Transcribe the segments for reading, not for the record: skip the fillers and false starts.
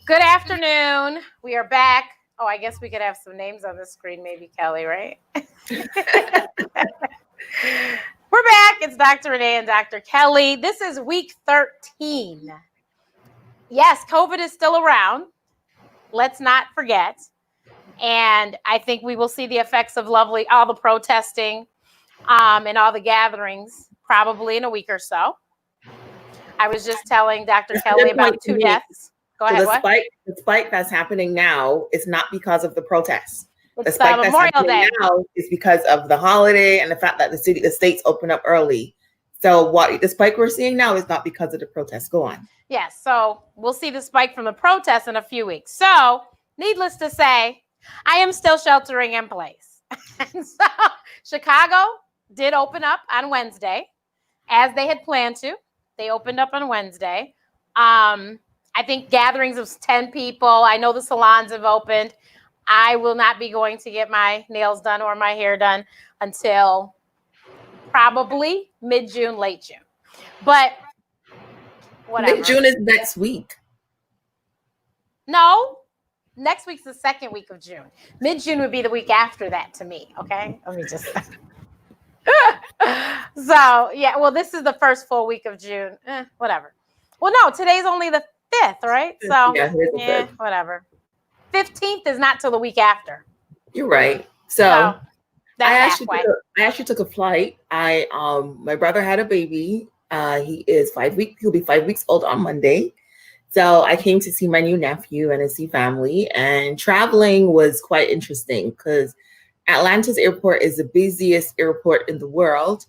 Good afternoon. We are back. Oh, I guess we could have some names on the screen, maybe Kelly, right? We're back. It's Dr. Renee and Dr. Kelly. This is week 13. Yes, COVID is still around. Let's not forget. And I think we will see the effects of all the protesting and all the gatherings probably in a week or so. I was just telling Dr. Kelly about 2 deaths. Go ahead. The spike that's happening now is not because of the protests. The spike that's happening now is because of the holiday and the fact that the states open up early. So the spike we're seeing now is not because of the protests. Go on. Yes. So we'll see the spike from the protests in a few weeks. So needless to say, I am still sheltering in place. And so Chicago did open up on Wednesday, as they had planned to. They opened up on Wednesday. I think gatherings of 10 people. I know the salons have opened. I will not be going to get my nails done or my hair done until probably mid-June, late June. But whatever. Mid-June is next week. No, next week's the second week of June. Mid-June would be the week after that to me, okay? Let me just... So, yeah, well, this is the first full week of June. Whatever. Well, no, today's only the 5th, right? So, yeah, whatever. 15th is not till the week after. You're right. So that's I actually took a flight. My brother had a baby. He is 5 weeks. He'll be 5 weeks old on Monday. So I came to see my new nephew and to see family. And traveling was quite interesting because Atlanta's airport is the busiest airport in the world.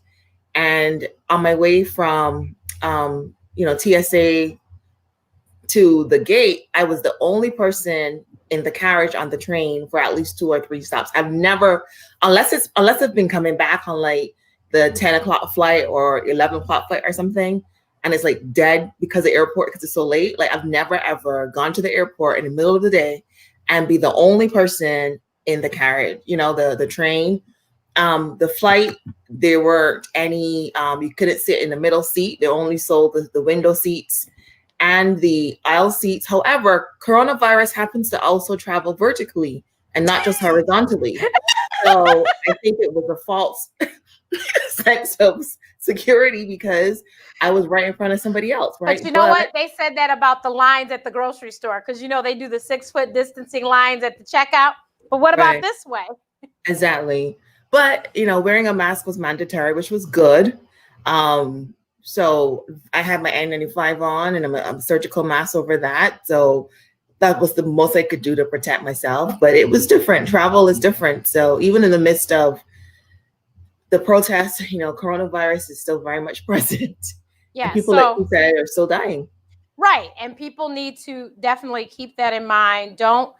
And on my way from, TSA to the gate, I was the only person in the carriage on the train for at least 2 or 3 stops. I've never, unless it's been coming back on like the 10 o'clock flight or 11 o'clock flight or something, and it's like dead because the airport, because it's so late. Like I've never ever gone to the airport in the middle of the day and be the only person in the carriage, the train. The flight, there weren't any, you couldn't sit in the middle seat. They only sold the window seats and the aisle seats. However, coronavirus happens to also travel vertically and not just horizontally. So I think it was a false sense of security because I was right in front of somebody else, right? But you know what? They said that about the lines at the grocery store because, they do the 6-foot distancing lines at the checkout. But what about this way? Exactly. But, wearing a mask was mandatory, which was good. So I had my N95 on and a surgical mask over that. So that was the most I could do to protect myself. But it was different. Travel is different. So even in the midst of the protests, coronavirus is still very much present. Yeah. And people, like you said, are still dying. Right. And people need to definitely keep that in mind. Don't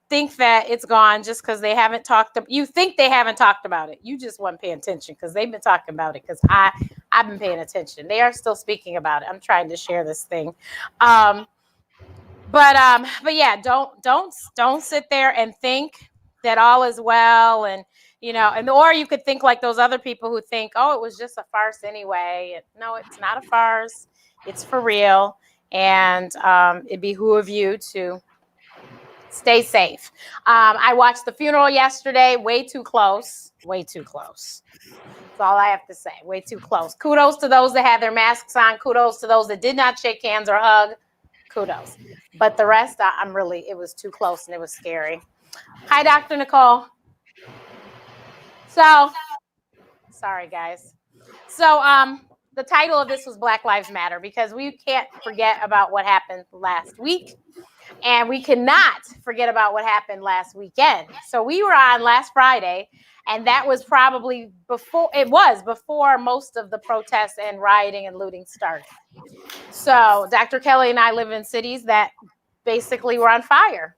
think that it's gone just because they haven't talked. You think they haven't talked about it. You just weren't paying attention because they've been talking about it because I've been paying attention. They are still speaking about it. I'm trying to share this thing. But yeah, don't sit there and think that all is well and or you could think like those other people who think, oh, it was just a farce anyway. No, it's not a farce. It's for real, and it behooves you to stay safe. I watched the funeral yesterday. Way too close. That's all I have to say. Way too close. Kudos to those that had their masks on. Kudos to those that did not shake hands or hug. Kudos. But the rest, it was too close and it was scary. Hi, Dr. Nicole. So, sorry, guys. So, the title of this was Black Lives Matter because we can't forget about what happened last week. And we cannot forget about what happened last weekend. So we were on last Friday, and that was probably before most of the protests and rioting and looting started. So Dr. Kelly and I live in cities that basically were on fire.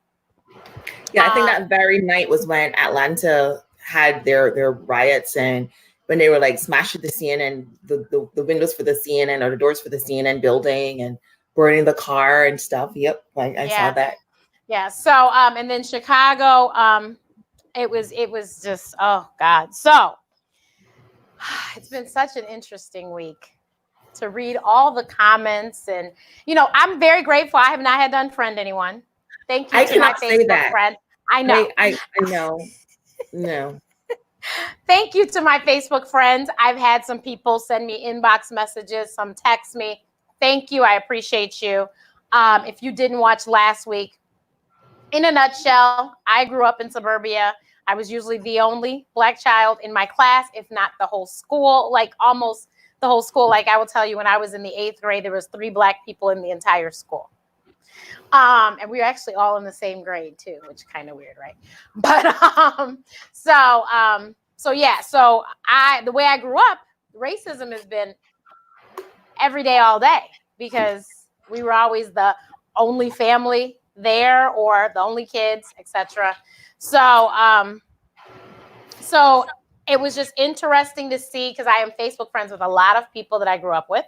Yeah, I think that very night was when Atlanta had their riots and when they were like smashing the CNN, the windows for the CNN or the doors for the CNN building and burning the car and stuff. Yep, I saw that. Yeah. So, and then Chicago, it was just, oh God. So it's been such an interesting week. to read all the comments. And, I'm very grateful. I have not had to unfriend anyone. Thank you I to my cannot say Facebook that. friend. I know. I know. No. Thank you to my Facebook friends. I've had some people send me inbox messages, some text me. Thank you. I appreciate you. If you didn't watch last week, in a nutshell, I grew up in suburbia. I was usually the only Black child in my class, if not the whole school, like almost the whole school. Like I will tell you, when I was in the 8th grade, there was 3 Black people in the entire school. And we were actually all in the same grade too, which is kind of weird, right? But the way I grew up, racism has been every day, all day, because we were always the only family there or the only kids, etc. So it was just interesting to see, because I am Facebook friends with a lot of people that I grew up with.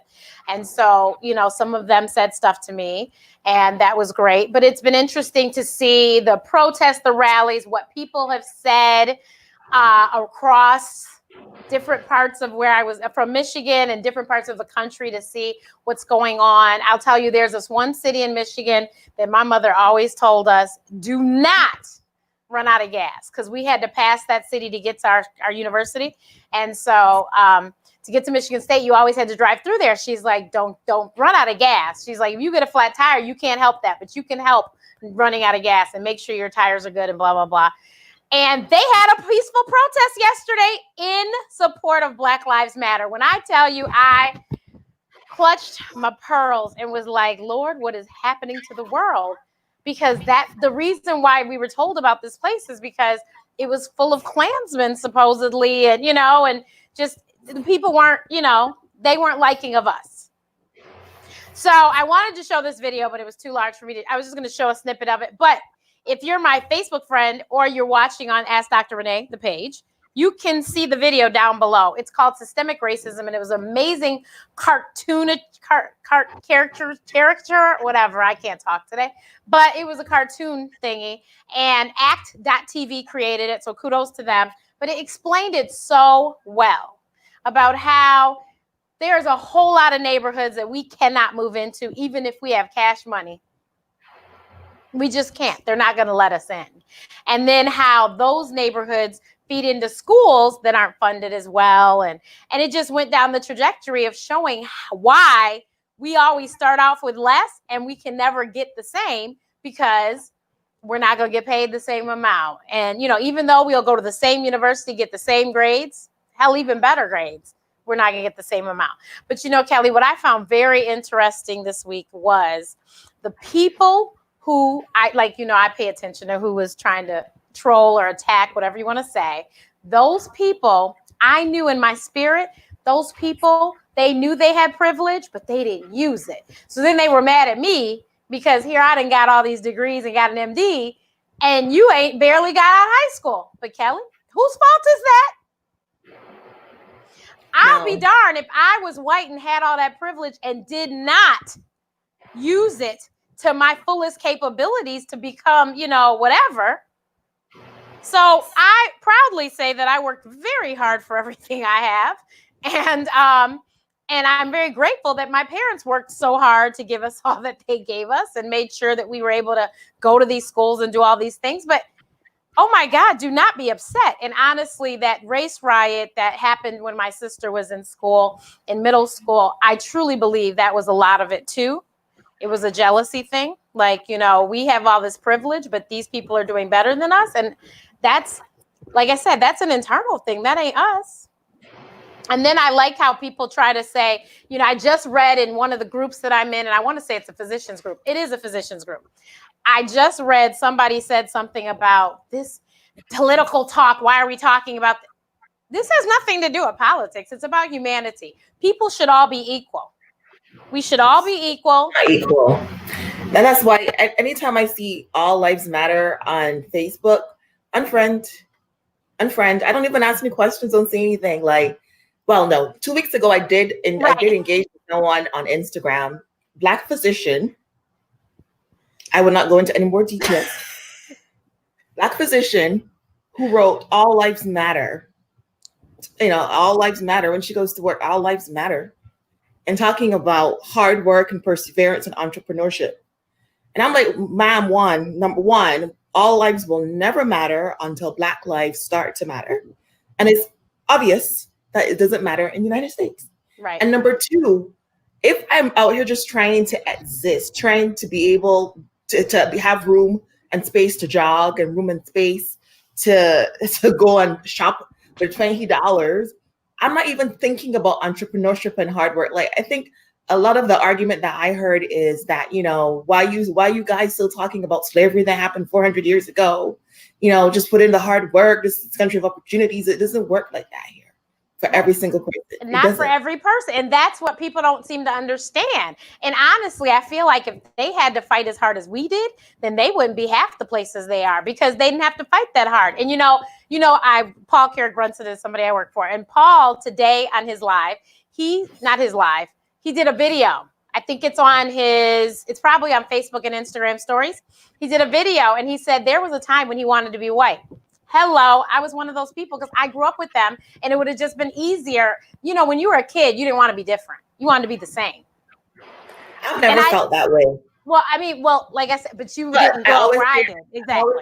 And so, some of them said stuff to me, and that was great. But it's been interesting to see the protests, the rallies, what people have said across different parts of where I was from, Michigan, and different parts of the country, to see what's going on. I'll tell you, there's this one city in Michigan that my mother always told us, do not run out of gas, because we had to pass that city to get to our university. And so to get to Michigan State, you always had to drive through there. She's like, don't run out of gas. She's like, if you get a flat tire, you can't help that, but you can help running out of gas and make sure your tires are good and blah, blah, blah. And they had a peaceful protest yesterday in support of Black Lives Matter. When I tell you, I clutched my pearls and was like, Lord, what is happening to the world? Because the reason why we were told about this place is because it was full of Klansmen, supposedly, and, and just the people weren't, they weren't liking of us. So I wanted to show this video, but it was too large for me I was just going to show a snippet of it. But if you're my Facebook friend or you're watching on Ask Dr. Renee, the page, you can see the video down below. It's called Systemic Racism, and it was amazing character, whatever. I can't talk today, but it was a cartoon thingy, and ACT.TV created it, so kudos to them. But it explained it so well about how there's a whole lot of neighborhoods that we cannot move into, even if we have cash money. We just can't. They're not going to let us in. And then how those neighborhoods feed into schools that aren't funded as well. And it just went down the trajectory of showing why we always start off with less and we can never get the same, because we're not going to get paid the same amount. And, even though we'll go to the same university, get the same grades, hell, even better grades, we're not going to get the same amount. But, Kelly, what I found very interesting this week was the people who I pay attention to, who was trying to troll or attack, whatever you want to say. Those people, I knew in my spirit, those people, they knew they had privilege, but they didn't use it. So then they were mad at me because here I done got all these degrees and got an MD, and you ain't barely got out of high school. But Kelly, whose fault is that? I'll be darned if I was white and had all that privilege and did not use it to my fullest capabilities to become, whatever. So I proudly say that I worked very hard for everything I have. And I'm very grateful that my parents worked so hard to give us all that they gave us and made sure that we were able to go to these schools and do all these things. But oh my God, do not be upset. And honestly, that race riot that happened when my sister was in school, in middle school, I truly believe that was a lot of it too. It was a jealousy thing. Like, we have all this privilege, but these people are doing better than us. And that's, like I said, that's an internal thing. That ain't us. And then I like how people try to say, I just read in one of the groups that I'm in, and I want to say it's a physicians group. It is a physicians group. I just read somebody said something about this political talk. Why are we talking about this? Has nothing to do with politics. It's about humanity. People should all be equal. We should all be equal. Equal. And that's why anytime I see All Lives Matter on Facebook, unfriend. I don't even ask me questions, don't say anything. No, 2 weeks ago I did engage with someone on Instagram, Black physician. I will not go into any more details. Black physician who wrote All Lives Matter. All lives matter. When she goes to work, all lives matter. and talking about hard work and perseverance and entrepreneurship. And I'm like, ma'am, number one, all lives will never matter until Black lives start to matter. And it's obvious that it doesn't matter in the United States. Right. And number two, if I'm out here just trying to exist, trying to be able to have room and space to jog and room and space to go and shop for $20, I'm not even thinking about entrepreneurship and hard work. Like, I think a lot of the argument that I heard is that, you know, why you guys still talking about slavery that happened 400 years ago? You know, just put in the hard work. This is a country of opportunities. It doesn't work like that here for every single person. Not for every person. And that's what people don't seem to understand. And honestly, I feel like if they had to fight as hard as we did, then they wouldn't be half the places they are, because they didn't have to fight that hard. And Paul Carrick Brunson is somebody I work for. And Paul today on his live, he did a video. I think it's probably on Facebook and Instagram stories. He did a video and he said there was a time when he wanted to be white. Hello, I was one of those people because I grew up with them, and it would have just been easier. You know, when you were a kid, you didn't want to be different. You wanted to be the same. I've never felt that way. Well, I mean, like I said, but you didn't grow up where I did. Exactly.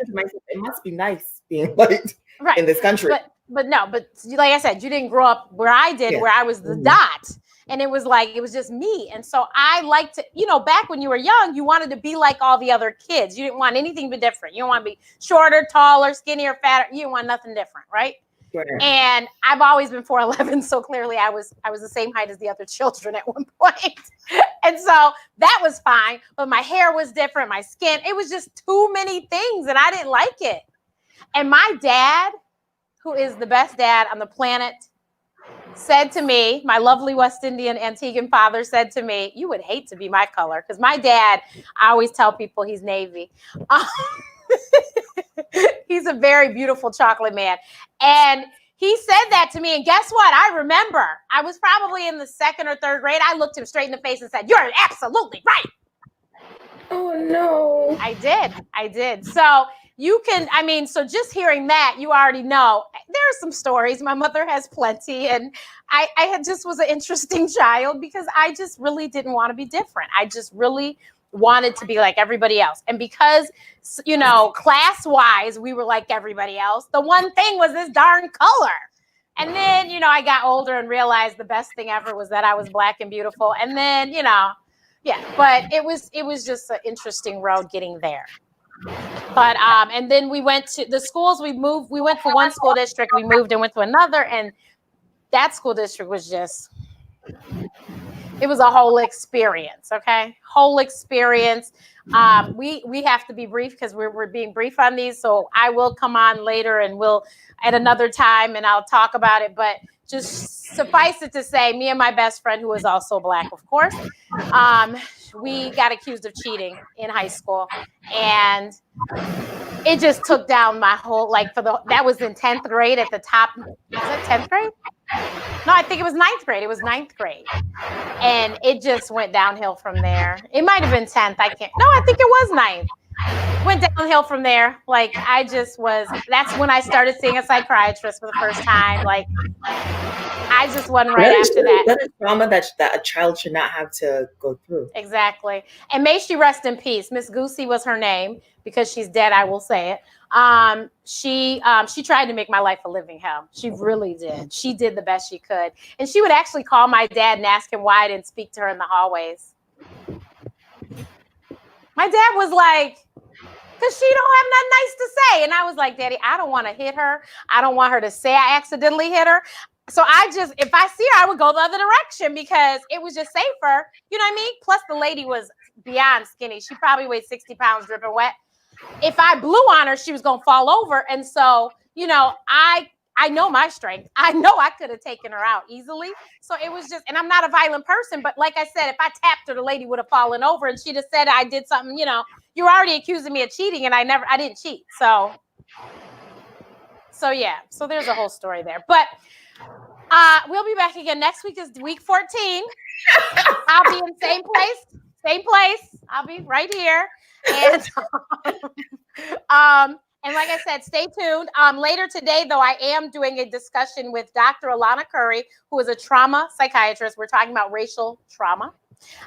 It must be nice being white in this country. But like I said, you didn't grow up where I did, where I was the dot. And it was just me. And so I like to, back when you were young, you wanted to be like all the other kids. You didn't want anything but different. You don't want to be shorter, taller, skinnier, fatter. You didn't want nothing different, right? Sure. And I've always been 4'11", so clearly I was the same height as the other children at one point. And so that was fine. But my hair was different, my skin, it was just too many things, and I didn't like it. And my dad, who is the best dad on the planet, said to me, my lovely West Indian Antiguan father said to me, you would hate to be my color. Because my dad, I always tell people he's Navy. He's a very beautiful chocolate man. And he said that to me. And guess what? I remember I was probably in the 2nd or 3rd grade. I looked him straight in the face and said, you're absolutely right. Oh, no. I did. So so just hearing that, you already know there are some stories. My mother has plenty. And I just was an interesting child because I just really didn't want to be different. I just really wanted to be like everybody else. And because, class-wise, we were like everybody else, the one thing was this darn color. And then, I got older and realized the best thing ever was that I was Black and beautiful. And then, but it was just an interesting road getting there. But and then we went to the schools. We went from one school district, we moved and went to another, and that school district was just, it was a whole experience. Okay, whole experience. We have to be brief because we're being brief on these, so I will come on later and we'll at another time and I'll talk about it. But just suffice it to say, me and my best friend, who is also Black, of course, we got accused of cheating in high school, and it just took down my whole, that was in 10th grade at the top. Was it 10th grade? No, I think it was 9th grade. It was 9th grade. And it just went downhill from there. It might have been 10th. I think it was 9th. Went downhill from there. That's when I started seeing a psychiatrist for the first time. I just wasn't right after that. That is trauma that a child should not have to go through. Exactly. And may she rest in peace. Miss Goosey was her name. Because she's dead, I will say it. She tried to make my life a living hell. She really did. She did the best she could. And she would actually call my dad and ask him why I didn't speak to her in the hallways. My dad was like, because she don't have nothing nice to say. And I was like, Daddy, I don't want to hit her. I don't want her to say I accidentally hit her. So if I see her, I would go the other direction because it was just safer. You know what I mean? Plus the lady was beyond skinny. She probably weighed 60 pounds dripping wet. If I blew on her, she was going to fall over. And so, I know my strength. I know I could have taken her out easily. So it was just, and I'm not a violent person, but like I said, if I tapped her, the lady would have fallen over and she'd have said I did something, you're already accusing me of cheating and I didn't cheat. So yeah. So there's a whole story there, but we'll be back again. Next week is week 14. I'll be in same place. I'll be right here. And And like I said, stay tuned. Later today, though, I am doing a discussion with Dr. Alana Curry, who is a trauma psychiatrist. We're talking about racial trauma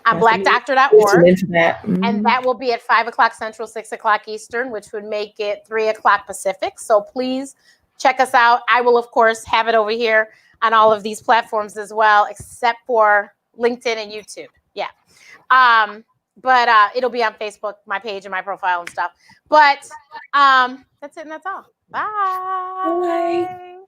on blackdoctor.org. Into that. And that will be at 5 o'clock Central, 6 o'clock Eastern, which would make it 3 o'clock Pacific. So please check us out. I will, of course, have it over here on all of these platforms as well, except for LinkedIn and YouTube. Yeah. But it'll be on Facebook, my page and my profile and stuff. But that's it and that's all. Bye. Bye.